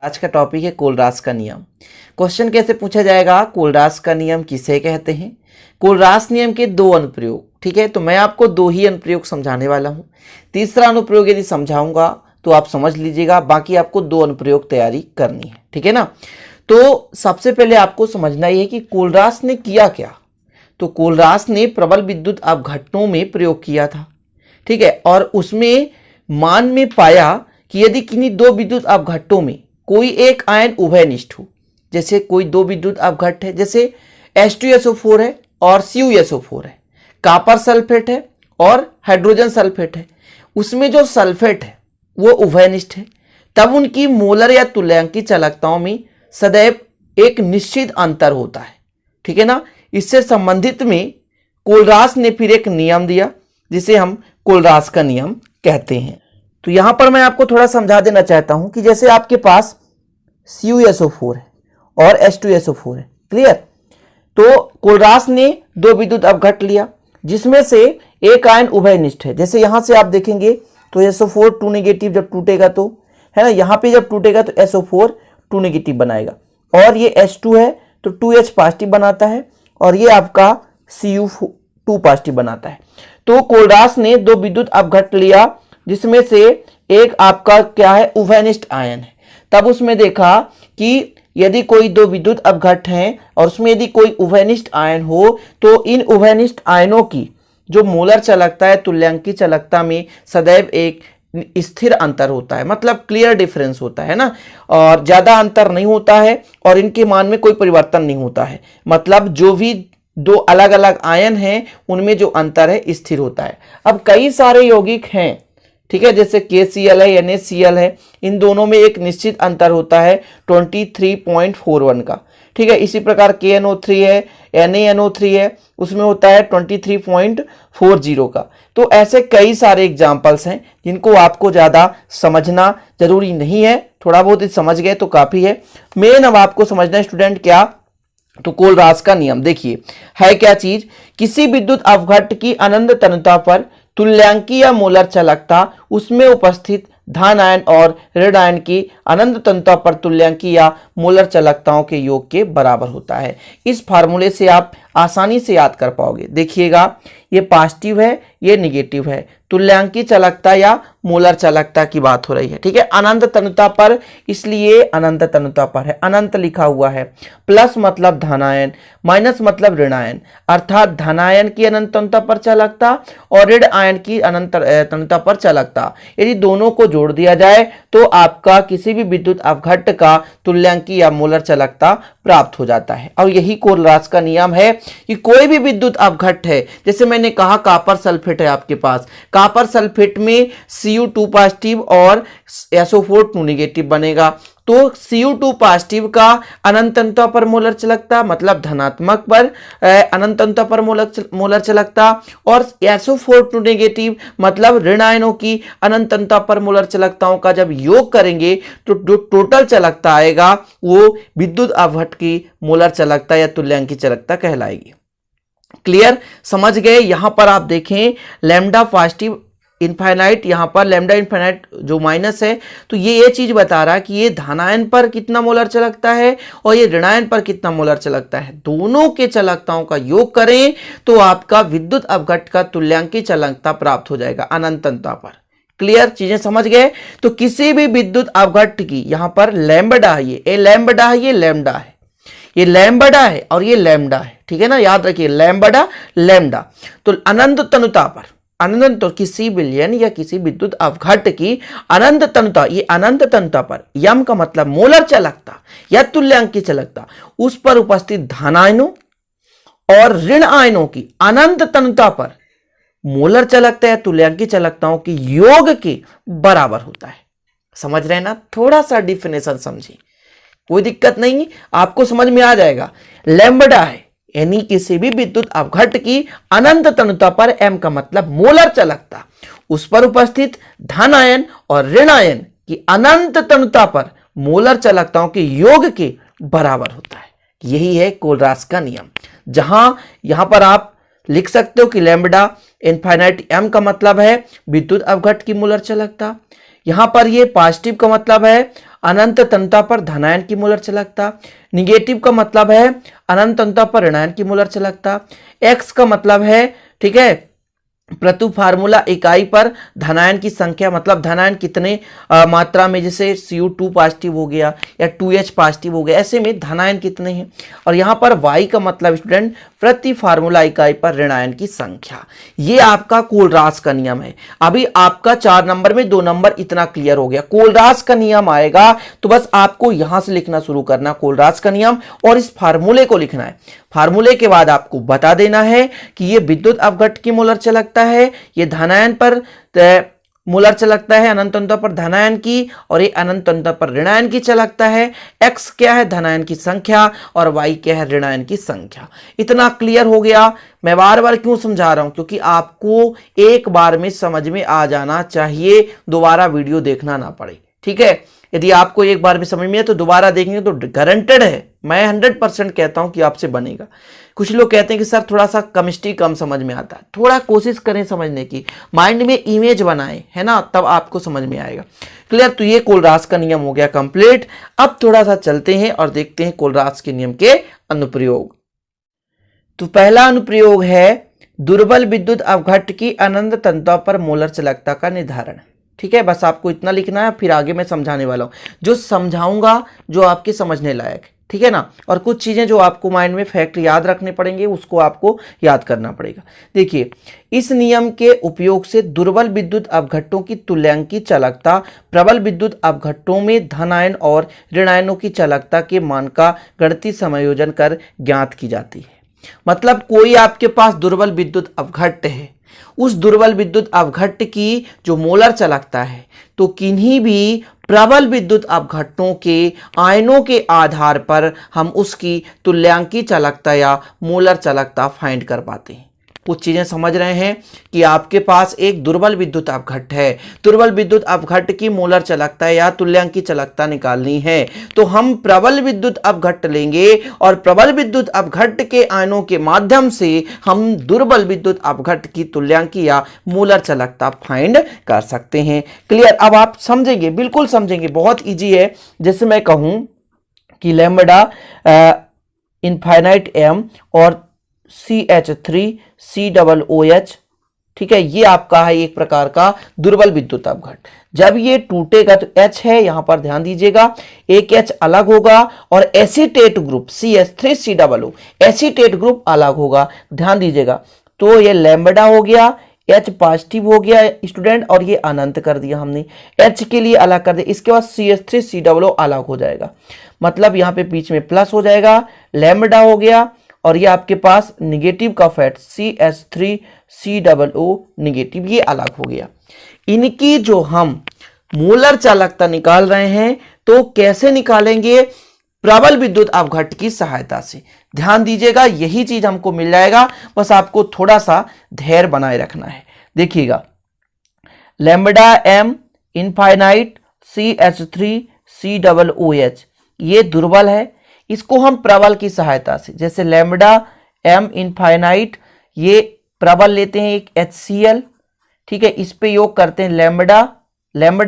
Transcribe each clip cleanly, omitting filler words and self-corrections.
आज का टॉपिक है कोलरास का नियम। क्वेश्चन कैसे पूछा जाएगा, कोलरास का नियम किसे कहते हैं। कोलरास नियम के दो अनुप्रयोग, ठीक है, तो मैं आपको दो ही अनुप्रयोग समझाने वाला हूं। तीसरा अनुप्रयोग यदि समझाऊंगा तो आप समझ लीजिएगा, बाकी आपको दो अनुप्रयोग तैयारी करनी है, ठीक है ना। तो सबसे पहले आपको समझना ही है कि कोलरास ने किया क्या। तो कोलरास ने प्रबल विद्युत अपघटनों में प्रयोग किया था, ठीक है, और उसमें मान में पाया कि यदि किन्हीं दो विद्युत अपघट्टों में कोई एक आयन उभयनिष्ठ हो, जैसे कोई दो विद्युत अपघट्ट है, जैसे H2SO4 है और CuSO4 है, कॉपर सल्फेट है और हाइड्रोजन सल्फेट है, उसमें जो सल्फेट है वो उभयनिष्ठ है, तब उनकी मोलर या तुल्यांकी चालकताओं में सदैव एक निश्चित अंतर होता है, ठीक है ना। इससे संबंधित में कोलरास ने फिर एक नियम दिया जिसे हम कोलरास का नियम कहते हैं। तो यहां पर मैं आपको थोड़ा समझा देना चाहता हूं कि जैसे आपके पास CuSO4 है और H2SO4 है, क्लियर। तो कोलरास ने दो विद्युत अपघट्ट लिया जिसमें से एक आयन उभयनिष्ठ है। जैसे यहां से आप देखेंगे तो SO4 2 नेगेटिव जब टूटेगा तो है ना, यहां पे जब टूटेगा तो SO4 2 नेगेटिव बनाएगा, और ये H2 है तो 2H पॉजिटिव बनाता है, और ये आपका Cu2 पॉजिटिव बनाता है। तो कोलरास ने दो विद्युत अपघट्ट लिया जिसमें से एक आपका क्या है, उभयनिष्ठ आयन है। तब उसमें देखा कि यदि कोई दो विद्युत अपघट्ट हैं और उसमें यदि कोई उभयनिष्ठ आयन हो तो इन उभयनिष्ठ आयनों की जो मोलर चालकता है तुल्यांकी चालकता में सदैव एक स्थिर अंतर होता है, मतलब क्लियर डिफरेंस होता है ना, और ज्यादा अंतर नहीं होता है और इनके मान में कोई परिवर्तन नहीं होता है। मतलब जो भी दो अलग अलग आयन हैं उनमें जो अंतर है स्थिर होता है। अब कई सारे यौगिक हैं, ठीक है, जैसे KCl है, NaCl है, इन दोनों में एक निश्चित अंतर होता है 23.41 का, ठीक है। इसी प्रकार KNO3 है, NaNO3 है, उसमें होता है 23.40 का। तो ऐसे कई सारे एग्जाम्पल्स हैं जिनको आपको ज्यादा समझना जरूरी नहीं है, थोड़ा बहुत ही समझ गए तो काफी है। मेन अब आपको समझना है स्टूडेंट क्या, तो कोलरास का नियम देखिए है क्या चीज, किसी विद्युत अपघट्ट की अनंत तनुता पर तुल्यांकी या मोलर चालकता उसमें उपस्थित धन आयन और ऋण आयन की अनंत तनुता पर तुल्यांकी या मोलर चालकताओं के योग के बराबर होता है। इस फार्मूले से आप आसानी से याद कर पाओगे। देखिएगा ये पॉजिटिव है, ये निगेटिव है, तुल्यांकी चालकता या मोलर चालकता की बात हो रही है, ठीक है। अनंत तनुता पर, इसलिए अनंत तनुता पर है, अनंत लिखा हुआ है। प्लस मतलब धनायन, माइनस मतलब ऋणायन, अर्थात धनायन की अनंत तनुता पर चालकता और ऋण आयन की अनंत तनुता पर चालकता, यदि दोनों को जोड़ दिया जाए तो आपका किसी भी विद्युत अपघट्ट का तुल्यांकी या मोलर चालकता प्राप्त हो जाता है। और यही कोलरास का नियम है कि कोई भी विद्युत अपघट्ट है, जैसे मैंने कहा कॉपर सल्फेट है आपके पास, कॉपर सल्फेट में Cu2 पॉजिटिव और SO4 2 नेगेटिव बनेगा, तो Cu2 पॉजिटिव का अनंत तनुता पर मोलर चालकता मतलब धनात्मक पर अनंत तनुता पर मोलर चालकता, और SO4 2 नेगेटिव मतलब ऋण आयनों की अनंत तनुता पर मोलर चालकताओं का जब योग करेंगे तो जो टोटल चालकता आएगा वो विद्युत अपघट्ट की मोलर चालकता या तुल्यांकी चालकता कहलाएगी। क्लियर, समझ गए। यहां पर आप देखें लैम्डा पॉजिटिव इनफाइनाइट, यहां पर लैम्डा इनफाइनाइट जो माइनस है, तो ये चीज बता रहा है कि ये धनायन पर कितना मोलर चालकता है और ये ऋणायन पर कितना मोलर चालकता है। दोनों के चालकताओं का योग करें तो आपका विद्युत अपघट्ट का तुल्यांकी चालकता प्राप्त हो जाएगा अनंत तनुता पर। क्लियर, चीजें समझ गए। तो किसी भी विद्युत अपघट्ट की, यहां पर लैम्बडा है, ये लैम्बडा है, ये लैम्डा है, ये लैम्बडा है और ये लैम्डा है, ठीक है ना, याद रखिए लैम्बडा लैम्डा। तो अनंत तनुता पर, अनंत तो किसी विलयन या किसी विद्युत अपघट्ट की अनंत तनुता, ये अनंत तनुता पर, यम का मतलब मोलर चालकता या तुल्यांकी चालकता, उस पर उपस्थित धनायनों और ऋण आयनों की अनंत तनुता पर मोलर चालकता या तुल्यांकी चालकताओं के योग के बराबर होता है। समझ रहे हैं ना, थोड़ा सा डिफिनेशन समझिए, कोई दिक्कत नहीं, आपको समझ में आ जाएगा। लैम्बडा है यानी किसी भी विद्युत अपघट्ट की अनंत तनुता पर, m का मतलब मोलर चालकता, उस पर उपस्थित धन आयन और ऋण आयन की अनंत तनुता पर मोलर चालकताओं के योग के बराबर होता है। यही है कोलरास का नियम, जहां यहां पर आप लिख सकते हो कि लैम्बडा इनफाइनाइट m का मतलब है विद्युत अपघट्ट की मोलर चालकता, यहां पर ये पॉजिटिव का मतलब है अनंत तंता पर धनायन की मोलर चालकता। निगेटिव का मतलब है अनंत तंता पर ऋणायन की मोलर चालकता। एक्स का मतलब है, ठीक है, प्रति फार्मूला इकाई पर धनायन की संख्या, मतलब धनायन कितने मात्रा में, जैसे Cu2 पॉजिटिव हो गया या 2H पॉजिटिव हो गया, ऐसे में धनायन कितने हैं। और यहाँ पर Y का मतलब स्टूडेंट प्रति फार्मूला इकाई पर ऋणायन की संख्या। ये आपका कोलरास का नियम है। अभी आपका 4 नंबर में 2 नंबर इतना क्लियर हो गया। कोलरास का नियम आएगा तो बस आपको यहां से लिखना शुरू करना, कोलरास का नियम, और इस फार्मूले को लिखना है। फार्मूले के बाद आपको बता देना है कि ये विद्युत अपघट्ट की मोलर चालकता है, ये धनायन पर मोलर चालकता है, अनंत तंत्र पर धनायन की, और ये अनंत तंत्र पर ऋणायन की चालकता है। एक्स क्या है, धनायन की संख्या, और वाई क्या है, ऋणायन की संख्या। इतना क्लियर हो गया। मैं बार बार क्यों समझा रहा हूं, क्योंकि आपको एक बार में समझ में आ जाना चाहिए, दोबारा वीडियो देखना ना पड़े, ठीक है। यदि आपको एक बार में समझ में है तो दोबारा देखेंगे तो गारंटेड है, मैं 100% कहता हूं कि आपसे बनेगा। कुछ लोग कहते हैं कि सर थोड़ा सा केमिस्ट्री कम समझ में आता है, थोड़ा कोशिश करें समझने की, माइंड में इमेज बनाएं, है ना, तब आपको समझ में आएगा। क्लियर। तो ये कोलरास का नियम हो गया कंप्लीट। अब थोड़ा सा चलते हैं और देखते हैं कोलरास के नियम के अनुप्रयोग। तो पहला अनुप्रयोग है दुर्बल विद्युत अपघट्ट की अनंत तंत्रों पर मोलर चालकता का निर्धारण। ठीक है, बस आपको इतना लिखना है, फिर आगे मैं समझाने वाला हूं, जो समझाऊंगा जो आपके समझने लायक, ठीक है ना। और कुछ चीजें जो आपको माइंड में फैक्ट याद रखने पड़ेंगे, उसको आपको याद करना पड़ेगा। देखिए, इस नियम के उपयोग से दुर्बल विद्युत अपघट्टों की तुल्यांकी चालकता प्रबल विद्युत अपघट्टों में धनायन और ऋणायनों की चालकता के मान का गणितीय समायोजन कर ज्ञात की जाती है। मतलब कोई आपके पास दुर्बल विद्युत अपघट्ट है, उस दुर्बल विद्युत अपघट्ट की जो मोलर चालकता है, तो किन्हीं भी प्रबल विद्युत अपघट्टों के आयनों के आधार पर हम उसकी तुल्यांकी चालकता या मोलर चालकता फाइंड कर पाते हैं। कुछ चीजें समझ रहे हैं कि आपके पास एक दुर्बल विद्युत अपघट्ट है, दुर्बल विद्युत अपघट्ट की मोलर चालकता या तुल्यांकी चालकता निकालनी है, तो हम प्रबल विद्युत अपघट्ट लेंगे और प्रबल विद्युत अपघट्ट के आयनों के माध्यम से हम दुर्बल विद्युत अपघट्ट की तुल्यांकी या मोलर चालकता फाइंड कर सकते हैं। क्लियर। अब आप समझेंगे, बिल्कुल समझेंगे, बहुत ईजी है। जैसे मैं कहूं कि लैम्बडा इनफाइनाइट एम और CH3COOH, ठीक है, ये आपका है एक प्रकार का दुर्बल विद्युत अपघट्ट। जब ये टूटेगा तो H है, यहां पर ध्यान दीजिएगा, एक H अलग होगा और acetate group CH3COO acetate group अलग होगा, ध्यान दीजिएगा। तो ये लैम्बडा हो गया, H पॉजिटिव हो गया स्टूडेंट, और ये अनंत कर दिया हमने, H के लिए अलग कर दिया। इसके बाद CH3COO अलग हो जाएगा, मतलब यहां पे बीच में प्लस हो जाएगा, लैम्बडा हो गया, और ये आपके पास निगेटिव का फैट CH3COO निगेटिव, ये अलग हो गया। इनकी जो हम मोलर चालकता निकाल रहे हैं, तो कैसे निकालेंगे? प्रबल विद्युत अपघट्ट की सहायता से। ध्यान दीजिएगा, यही चीज हमको मिल जाएगा, बस आपको थोड़ा सा धैर्य बनाए रखना है। देखिएगा, लैम्बडा एम इनफाइनाइट CH3COOH ये दुर्बल है, इसको हम प्रबल की सहायता से, जैसे लैम्बडा एम इनफाइनाइट, ये प्रबल लेते हैं एक HCl, ठीक है, इस पे योग करते हैं लैम्बडा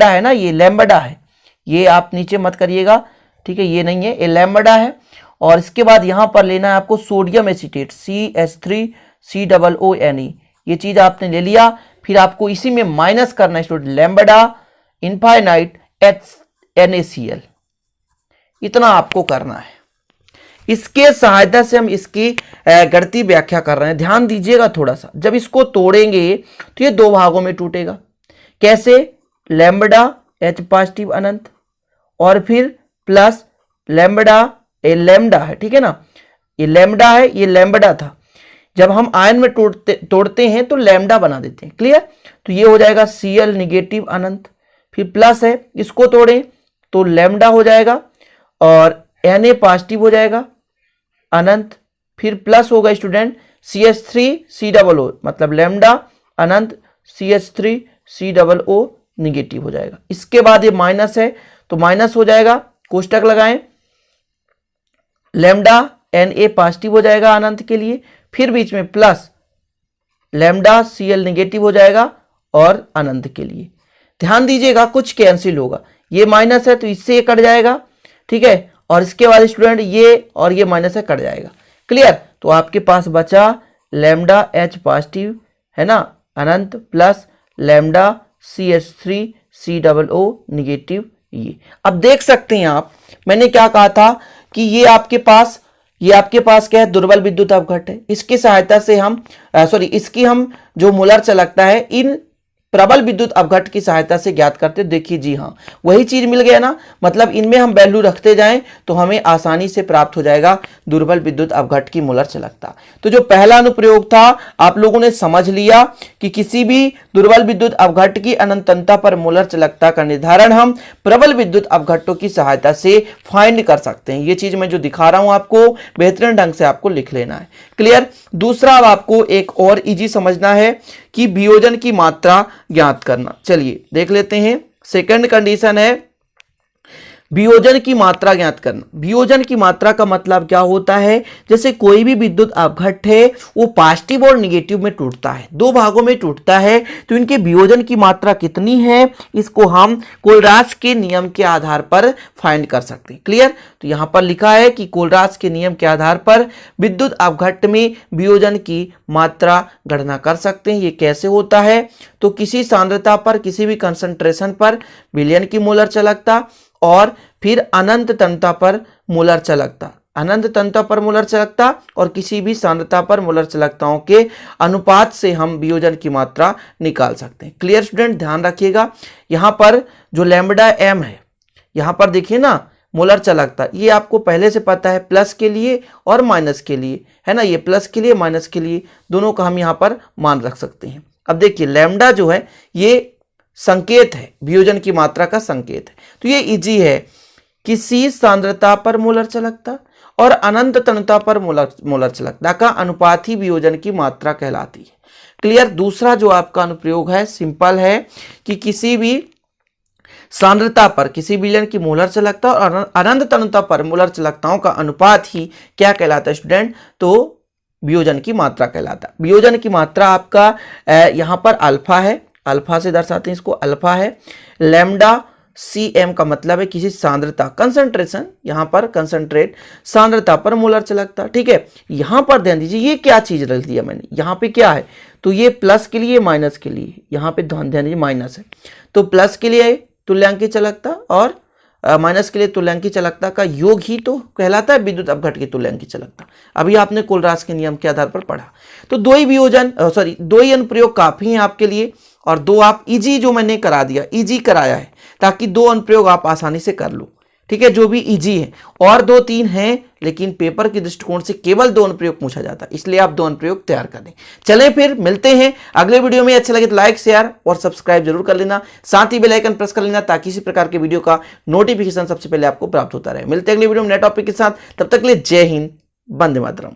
है ना, ये लैम्बडा है, ये आप नीचे मत करिएगा, ठीक है, ये नहीं है, ये लैम्बडा है। और इसके बाद यहां पर लेना है आपको सोडियम एसीटेट CH3COONE, ये चीज आपने ले लिया, फिर आपको इसी में माइनस करना है स्टूडेंट, लैम्बडा इनफाइनाइट NaCl, इतना आपको करना है। इसके सहायता से हम इसकी गणितीय व्याख्या कर रहे हैं। ध्यान दीजिएगा थोड़ा सा, जब इसको तोड़ेंगे तो ये दो भागों में टूटेगा। कैसे? लैम्बडा H पॉजिटिव अनंत, और फिर प्लस लैम्बडा, ये लैम्बडा है, ठीक है ना, ये लैम्बडा है, ये लैम्बडा था, जब हम आयन में तोड़ते हैं तो लैम्बडा बना देते हैं। क्लियर। तो ये हो जाएगा Cl निगेटिव अनंत, फिर प्लस है, इसको तोड़ें तो लैम्बडा हो जाएगा और Na पॉजिटिव हो जाएगा अनंत, फिर प्लस होगा स्टूडेंट CH3COO, मतलब लैम्बडा अनंत CH3COO निगेटिव हो जाएगा। इसके बाद ये माइनस है तो माइनस हो जाएगा, कोष्टक लगाएं, लैम्बडा Na पॉजिटिव हो जाएगा अनंत के लिए, फिर बीच में प्लस लैम्बडा Cl निगेटिव हो जाएगा और अनंत के लिए। ध्यान दीजिएगा, कुछ कैंसिल होगा, ये माइनस है तो इससे ये कट जाएगा, ठीक है, और इसके बाद स्टूडेंट ये और ये माइनस है कट जाएगा। क्लियर? तो आपके पास बचा लैम्डा एच पॉजिटिव है ना अनंत plus lambda CH3 COO negative ये। अब देख सकते हैं आप, मैंने क्या कहा था कि ये आपके पास क्या है, दुर्बल विद्युत अपघट्ट है। इसकी सहायता से हम इसकी हम जो मोलर चालकता है इन प्रबल विद्युत अपघट्ट की सहायता से ज्ञात करते। देखिए जी हाँ, वही चीज मिल गया ना, मतलब इनमें हम वैल्यू रखते जाएं तो हमें आसानी से प्राप्त हो जाएगा दुर्बल विद्युत अपघट्ट की मोलर चालकता। तो जो पहला अनुप्रयोग था आप लोगों ने समझ लिया कि किसी भी दुर्बल विद्युत अपघट्ट की अनंतता पर मोलर चालकता का निर्धारण हम प्रबल विद्युत अपघट्टों की सहायता से फाइंड कर सकते हैं। ये चीज मैं जो दिखा रहा हूं आपको बेहतरीन ढंग से आपको लिख लेना है। क्लियर? दूसरा अब आपको एक और इजी समझना है कि वियोजन की मात्रा ज्ञात करना। चलिए देख लेते हैं। सेकंड कंडीशन है वियोजन की मात्रा ज्ञात करना। वियोजन की मात्रा का मतलब क्या होता है, जैसे कोई भी विद्युत अपघट्ट है वो पॉजिटिव और निगेटिव में टूटता है, दो भागों में टूटता है, तो इनके वियोजन की मात्रा कितनी है इसको हम कोलरास के नियम के आधार पर फाइंड कर सकते हैं। क्लियर? तो यहां पर लिखा है कि कोलरास के नियम के आधार पर विद्युत अपघट्ट में वियोजन की मात्रा गणना कर सकते हैं। ये कैसे होता है, तो किसी सांद्रता पर किसी भी कंसंट्रेशन पर विलयन की मोलर चालकता और फिर अनंत तन्यता पर मोलर चालकता, अनंत तन्यता पर मोलर चालकता और किसी भी सांद्रता पर मोलर चालकताओं के अनुपात से हम वियोजन की मात्रा निकाल सकते हैं। Clear student? ध्यान रखिएगा, यहां पर जो लैम्बडा एम है, यहां पर देखिए ना मोलर चालकता, ये आपको पहले से पता है प्लस के लिए और माइनस के लिए है ना, ये प्लस के लिए माइनस के लिए दोनों का हम यहां पर मान रख सकते हैं। अब देखिए लैम्बडा जो है ये संकेत है, वियोजन की मात्रा का संकेत है, तो ये इजी है। किसी सांद्रता पर मोलर चालकता और अनंत तन्यता पर मोलर चालकता का अनुपात ही वियोजन की मात्रा कहलाती है। क्लियर? दूसरा जो आपका अनुप्रयोग है सिंपल है कि किसी भी सांद्रता पर किसी विलयन की मोलर चालकता और अनंत तन्यता पर मोलर चालकताओं का अनुपात ही क्या कहलाता है स्टूडेंट, तो वियोजन की मात्रा कहलाता है। वियोजन की मात्रा आपका यहां पर अल्फा है, अल्फा से दर्शाते हैं इसको, अल्फा है। लैम्डा CM का मतलब है किसी सांद्रता, कंसंट्रेशन, यहां पर कंसंट्रेट सांद्रता पर मोलर चालकता। ठीक है, यहां पर ध्यान दीजिए ये क्या चीज रख दिया मैंने, यहां पे क्या है, तो ये प्लस के लिए माइनस के लिए, यहां पे ध्यान दीजिए माइनस है, तो प्लस के लिए तुल्यांकी चालकता और माइनस के लिए तुल्यांकी चालकता का योग ही तो कहलाता है विद्युत अपघट्ट की तुल्यांकी चालकता। अभी आपने कोलरास के नियम के आधार पर पढ़ा। तो दो ही अनुप्रयोग काफी हैं आपके लिए, और दो आप इजी जो मैंने करा दिया, इजी कराया है ताकि दो अनुप्रयोग आप आसानी से कर लो। ठीक है, जो भी इजी है, और 2-3 हैं लेकिन पेपर के दृष्टिकोण से केवल 2 अनुप्रयोग पूछा जाता है, इसलिए आप 2 अनुप्रयोग तैयार कर लें। चलें फिर मिलते हैं अगले वीडियो में। अच्छा लगे तो लाइक शेयर और सब्सक्राइब जरूर कर लेना, साथ ही बेल आइकन प्रेस कर लेना ताकि इसी प्रकार के वीडियो का नोटिफिकेशन सबसे पहले आपको प्राप्त होता रहे। मिलते हैं अगले वीडियो में नए टॉपिक के साथ, तब तक के लिए जय हिंद, वंदे मातरम।